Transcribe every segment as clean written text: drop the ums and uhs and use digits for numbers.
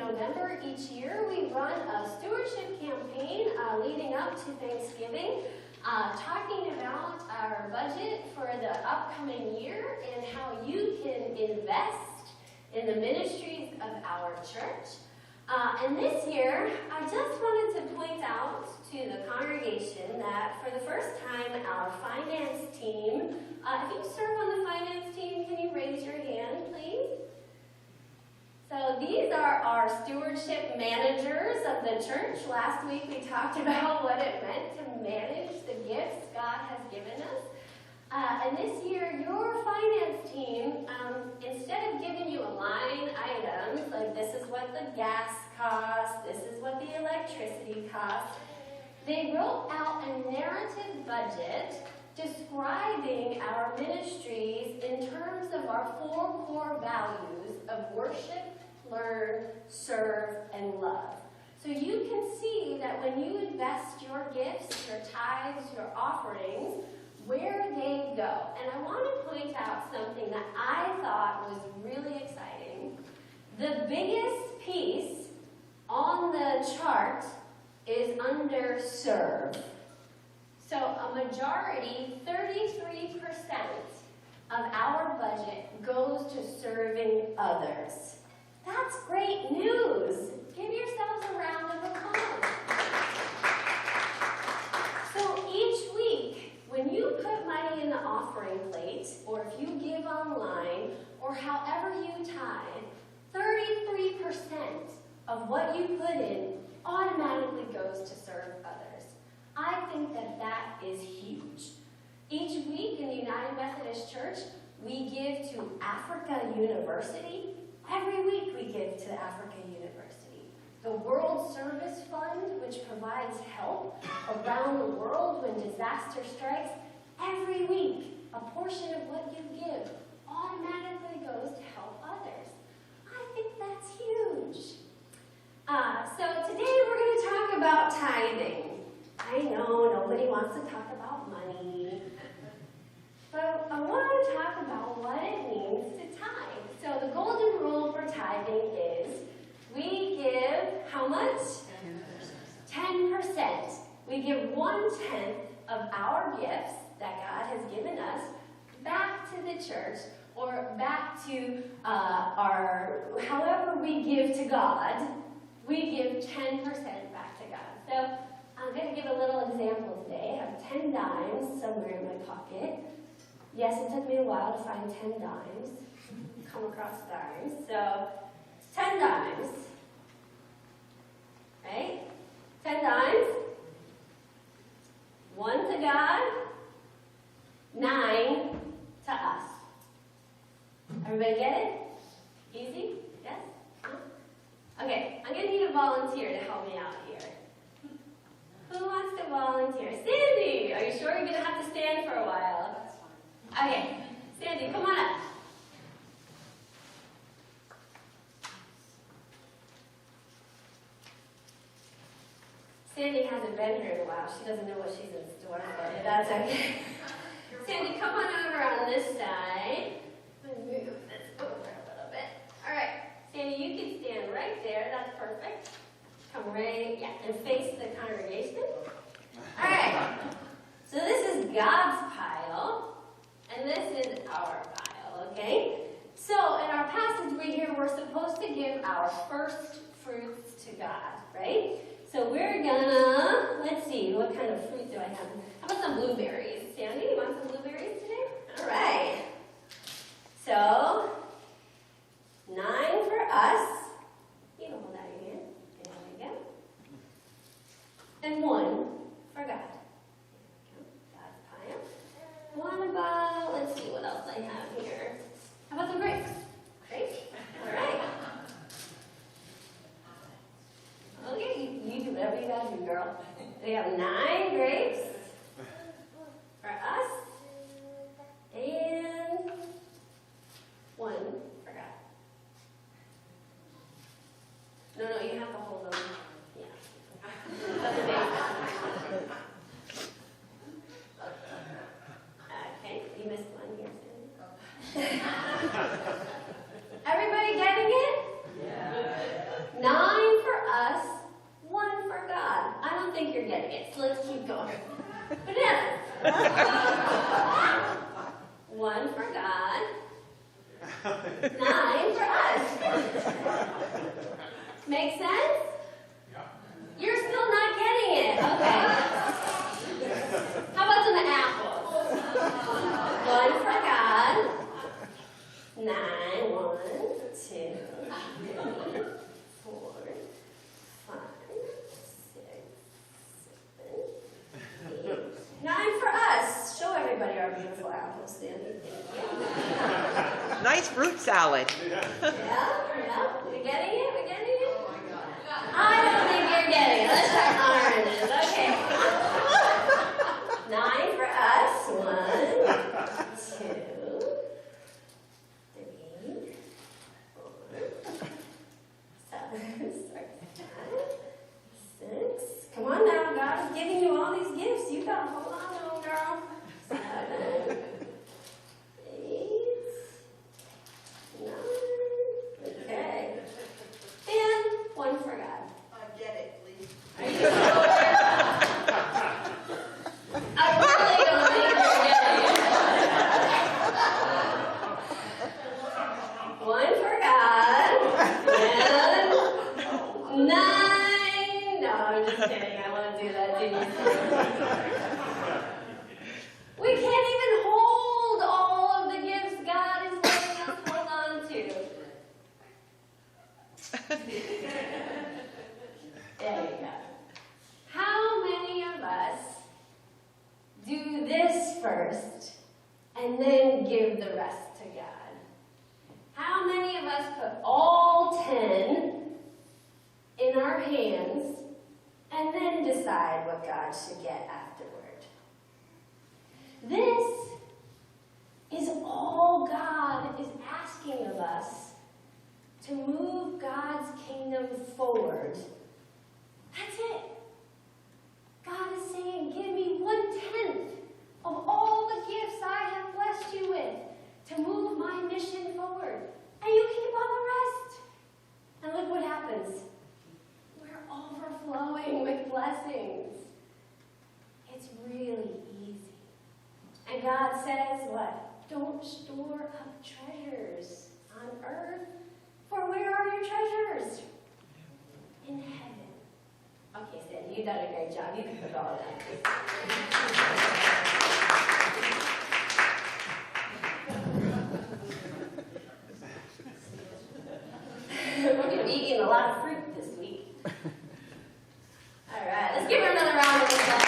November each year, we run a stewardship campaign leading up to Thanksgiving, talking about our budget for the upcoming year and how you can invest in the ministries of our church. And this year, I just wanted to point out to the congregation that for the first time, our finance team, if you serve on the finance team, can you raise your hand, please? So these are our stewardship managers of the church. Last week we talked about what it meant to manage the gifts God has given us. And this year, your finance team, instead of giving you line items, like this is what the gas costs, this is what the electricity costs, they wrote out a narrative budget describing our ministries in terms of our 4 core values of worship, learn, serve, and love. So you can see that when you invest your gifts, your tithes, your offerings, where they go. And I want to point out something that I thought was really exciting. The biggest piece on the chart is under serve. So a majority, 33% of our budget goes to serving others. That's great news. Give yourselves a round of applause. So each week, when you put money in the offering plate, or if you give online, or however you tithe, 33% of what you put in automatically goes to serve others. I think that that is huge. Each week in the United Methodist Church, we give to Africa University. Every week we give to Africa University. The World Service Fund, which provides help around the world when disaster strikes, every week a portion of what you give automatically goes to help others. I think that's huge. So today we're going to talk about tithing. I know nobody wants to talk about money, but I want to talk about what it means to tithe. So the golden rule for tithing is we give how much? 10%. We give 1/10 of our gifts that God has given us back to the church, or back to however we give to God, we give 10% back to God. So I'm going to give a little example today. I have 10 dimes somewhere in my pocket. Yes, it took me a while to find 10 dimes. Come across dimes. So 10 dimes. Right? 10 dimes. 1 to God. 9 to us. Everybody get it? Easy? Yes? Huh? Okay, I'm going to need a volunteer to help me out here. Who wants to volunteer? Sandy! Are you sure you're going to have to stand for a while? Okay, Sandy, come on up. Sandy hasn't been here in a while. She doesn't know what she's in store for, but that's okay. Sandy, come on over on this side. I'm going to move this over a little bit. All right, Sandy, you can stand right there. That's perfect. Come right, and face the congregation. All right, so this is God's pile, and this is our pile, okay? So in our passage right here, we're supposed to give our first fruits to God, right? So we're gonna, let's see, what kind of fruit do I have? How about some blueberries? Sandy, you want some blueberries today? All right. So, 9 for us. You can hold out your hand. There we go. And 1 for God. God's pile. What about, let's see what else I have here. How about some grapes? Grapes? All right. Okay, you do whatever you gotta do, girl. We have 9 grapes for us, and 1 for God. No, you have to hold them. Yeah. That's the base. Okay, you missed one here, Sandy. Everybody getting it? Yeah. 9 9 for us. Make sense? You're still not getting it. Okay. How about some apples? 1 for God. 9, 1, 2, 3, 4, 5, 6, 7, 8. 9 for us. Show everybody our beautiful apples, Sandy. Nice fruit salad. Yeah. We're getting it? We're getting it? I don't think you're getting it. Let's try oranges. Okay. 9 for us. 1, 2, 3, 4, 7, 6. Come on now, God is giving you all these gifts. You gotta hold on, little girl. 7, 8, 9. Okay. And 1 for God. Get it, please. Are you sure? I really don't think you're getting it. 1 for God. And 9. No, I'm just kidding. I won't do that to you. We can't even hold all of the gifts God is letting us hold on to. There you go. How many of us do this first and then give the rest to God? How many of us put all 10 in our hands and then decide what God should get afterward? This is all God is asking of us to move God's kingdom forward. That's it. God is saying, give me 1/10 of all the gifts I have blessed you with to move my mission forward. And you keep all the rest. And look what happens. We're overflowing with blessings. It's really easy. And God says what? Don't store up treasures on earth. For where are your treasures? In heaven. Okay, Sandy, you've done a great job. You can put all of that. We're going to be eating a lot of fruit this week. All right, let's give her another round of applause.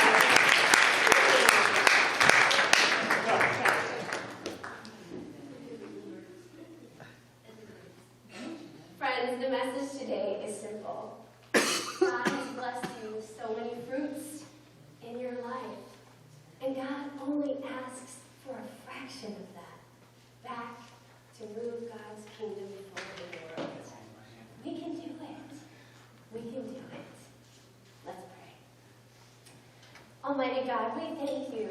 Friends, the message today is simple. God has blessed you with so many fruits in your life. And God only asks for a fraction of that back to move God's kingdom forward in the world. We can do it. We can do it. Let's pray. Almighty God, we thank you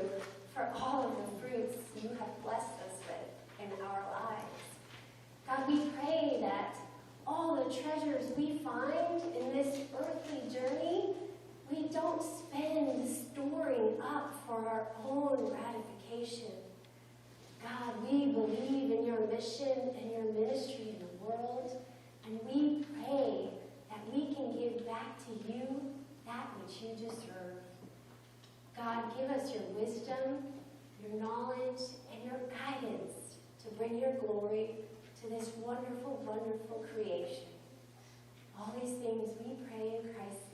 for all of the fruits you have blessed us with in our lives. God, we pray that all the treasures we find in this earthly journey, we don't spend storing up for our own gratification. God, we believe in your mission and your ministry in the world, and we pray that we can give back to you that which you deserve. God, give us your wisdom, your knowledge, and your guidance to bring your glory to this wonderful, wonderful creation. All these things we pray in Christ's name.